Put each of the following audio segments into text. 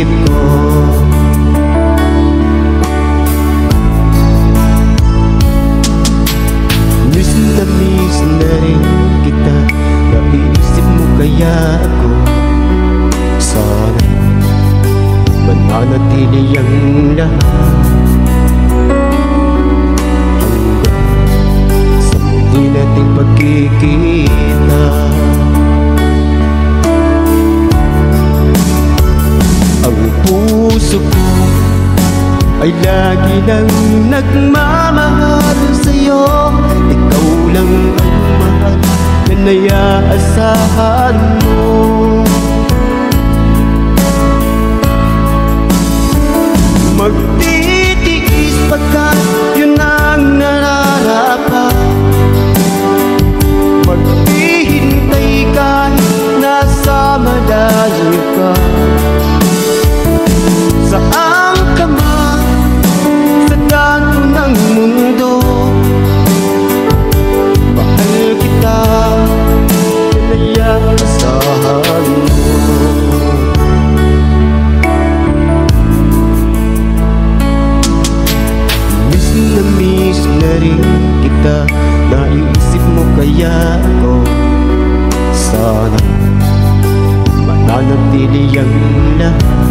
isip ko. Miss na rin kita, naiisip mo kaya ako. Sana mananatili ang lahat hanggang sa muli nating pagkikita. Ang puso ko ay lagi nang nagmamahal sa'yo. Ikaw lang ang mahal na naiaasahan mo. Magtitiis pagkat yun ang nararapat. Maghihintay kahit nasa malayo ka. Saan ka man sa kanto ng mundo, mahal kita, inaasahan mo. Miss na rin kita, naiisip mo kaya ako. Sana mananatili ang lahat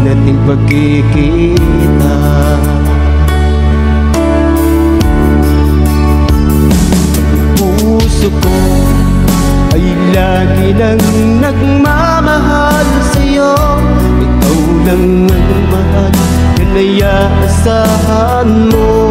nating pagkikita. Puso ko ay lagi nang nagmamahal sa'yo. Ikaw lang ang mahal na naiaasahan mo.